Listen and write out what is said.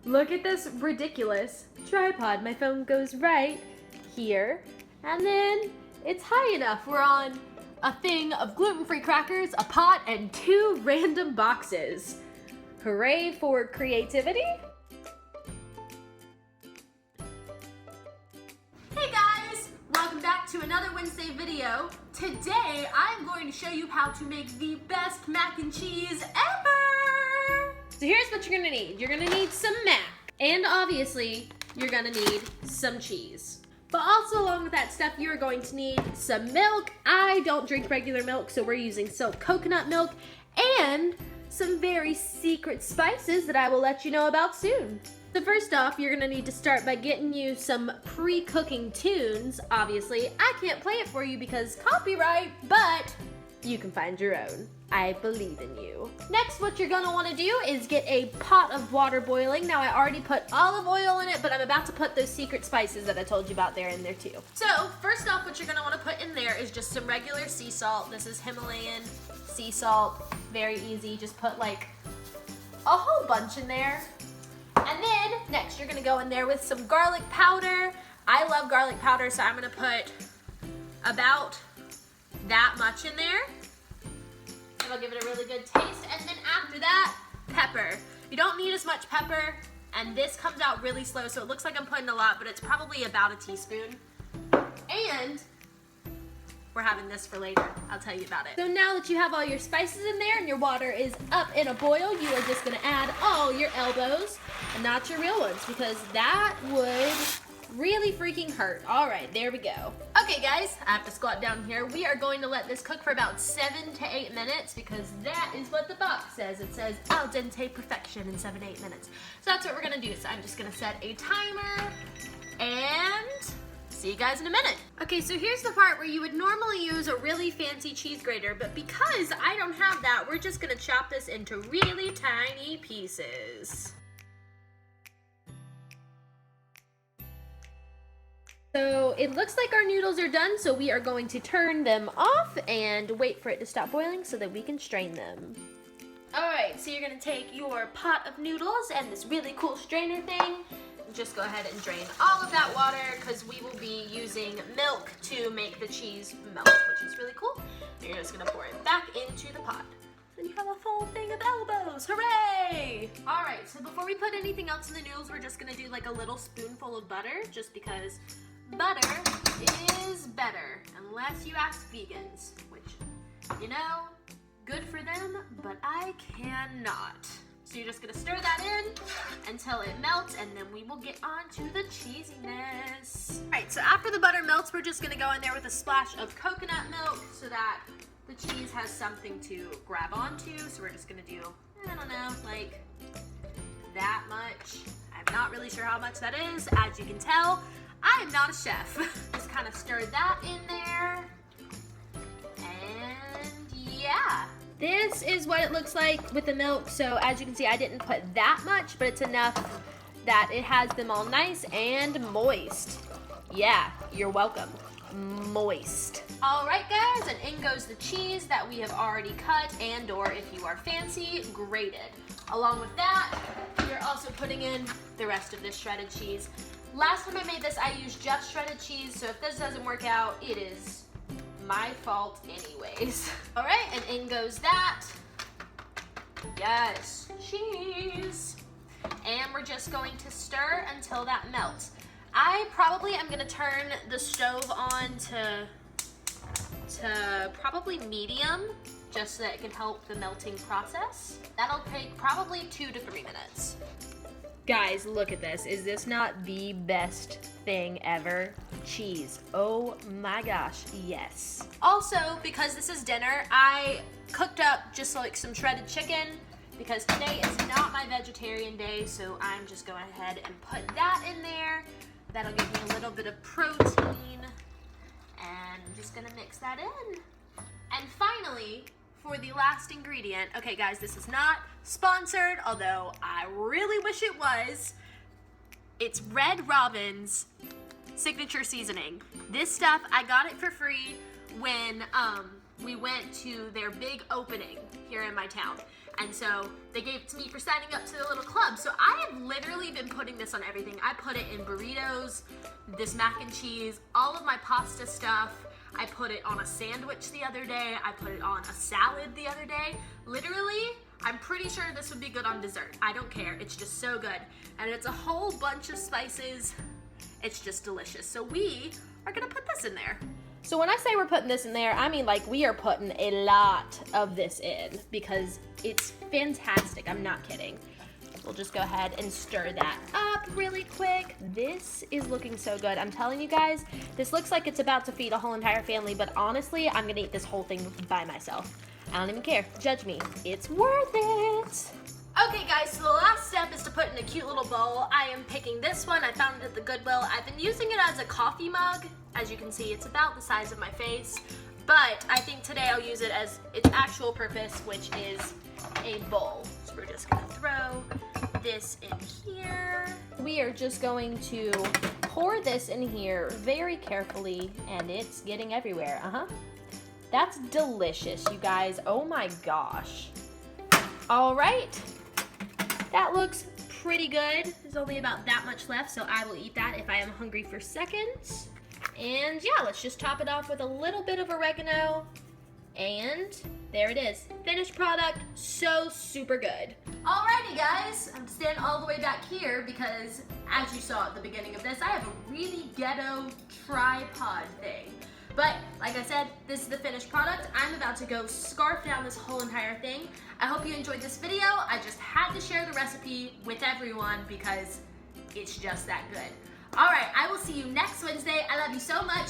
Look at this ridiculous tripod. My phone goes right here, and then it's high enough. We're on a thing of gluten-free crackers, a pot, and 2 random boxes. Hooray for creativity! Hey guys! Welcome back to another Wednesday video. Today, I'm going to show you how to make the best mac and cheese ever! So here's what you're gonna need. You're gonna need some mac, and obviously, you're gonna need some cheese. But also along with that stuff, you're going to need some milk. I don't drink regular milk, so we're using silk coconut milk, and some very secret spices that I will let you know about soon. So first off, you're gonna need to start by getting you some pre-cooking tunes. Obviously, I can't play it for you because copyright, but you can find your own. I believe in you. Next, what you're gonna wanna do is get a pot of water boiling. Now, I already put olive oil in it, but I'm about to put those secret spices that I told you about there in there too. So, first off, what you're gonna wanna put in there is just some regular sea salt. This is Himalayan sea salt, very easy. Just put like a whole bunch in there. And then, next, you're gonna go in there with some garlic powder. I love garlic powder, so I'm gonna put about that much in there. It'll give it a really good taste. And then after that, pepper. You don't need as much pepper, and this comes out really slow, so it looks like I'm putting a lot, but it's probably about a teaspoon. And we're having this for later. I'll tell you about it. So now that you have all your spices in there and your water is up in a boil, you are just gonna add all your elbows, and not your real ones, because that would really freaking hurt. All right, there we go. Okay guys, I have to squat down here. We are going to let this cook for about 7 to 8 minutes because that is what the box says. It says al dente perfection in 7 to 8 minutes. So that's what we're gonna do. So I'm just gonna set a timer and see you guys in a minute. Okay, so here's the part where you would normally use a really fancy cheese grater, but because I don't have that, we're just gonna chop this into really tiny pieces. So it looks like our noodles are done, so we are going to turn them off and wait for it to stop boiling so that we can strain them. Alright, so you're gonna take your pot of noodles and this really cool strainer thing. Just go ahead and drain all of that water because we will be using milk to make the cheese melt, which is really cool. And you're just gonna pour it back into the pot. Then you have a full thing of elbows, hooray! Alright, so before we put anything else in the noodles, we're just gonna do like a little spoonful of butter, just because butter is better, unless you ask vegans, which, you know, good for them, but I cannot. So you're just gonna stir that in until it melts, and then we will get on to the cheesiness. All right, so after the butter melts, we're just gonna go in there with a splash of coconut milk so that the cheese has something to grab onto. So we're just gonna do, I don't know, like that much. I'm not really sure how much that is. As you can tell, I am not a chef. Just kind of stir that in there. And yeah. This is what it looks like with the milk. So as you can see, I didn't put that much, but it's enough that it has them all nice and moist. Yeah, you're welcome. Moist. All right, guys, and in goes the cheese that we have already cut and or if you are fancy, grated. Along with that, you're also putting in the rest of this shredded cheese. Last time I made this, I used just shredded cheese, so if this doesn't work out, it is my fault anyways. All right, and in goes that. Yes, cheese. And we're just going to stir until that melts. I probably am gonna turn the stove on to probably medium, just so that it can help the melting process. That'll take probably 2 to 3 minutes. Guys, look at this. Is this not the best thing ever? Cheese. Oh my gosh, yes. Also, because this is dinner, I cooked up just like some shredded chicken because today is not my vegetarian day, so I'm just going ahead and put that in there. That'll give me a little bit of protein, and I'm just gonna mix that in. And finally, for the last ingredient, okay guys, this is not sponsored, although I really wish it was. It's Red Robin's signature seasoning. This stuff, I got it for free when we went to their big opening here in my town. And so they gave it to me for signing up to the little club. So I have literally been putting this on everything. I put it in burritos, this mac and cheese, all of my pasta stuff. I put it on a sandwich the other day. I put it on a salad the other day. Literally, I'm pretty sure this would be good on dessert. I don't care, it's just so good. And it's a whole bunch of spices. It's just delicious. So we are gonna put this in there. So when I say we're putting this in there, I mean like we are putting a lot of this in because it's fantastic. I'm not kidding. We'll just go ahead and stir that up really quick. This is looking so good. I'm telling you guys, this looks like it's about to feed a whole entire family, but honestly, I'm gonna eat this whole thing by myself. I don't even care. Judge me. It's worth it. Okay guys, so the last step is to put in a cute little bowl. I am picking this one. I found it at the Goodwill. I've been using it as a coffee mug. As you can see, it's about the size of my face. But I think today I'll use it as its actual purpose, which is a bowl. So we're just gonna throw this in here. We are just going to pour this in here very carefully, and it's getting everywhere. That's delicious, you guys. Oh my gosh. All right. That looks pretty good. There's only about that much left, so I will eat that if I am hungry for seconds. And yeah, let's just top it off with a little bit of oregano. And there it is. Finished product, so super good. Alrighty guys, I'm standing all the way back here because as you saw at the beginning of this, I have a really ghetto tripod thing. But like I said, this is the finished product. I'm about to go scarf down this whole entire thing. I hope you enjoyed this video. I just had to share the recipe with everyone because it's just that good. All right, I will see you next Wednesday. I love you so much.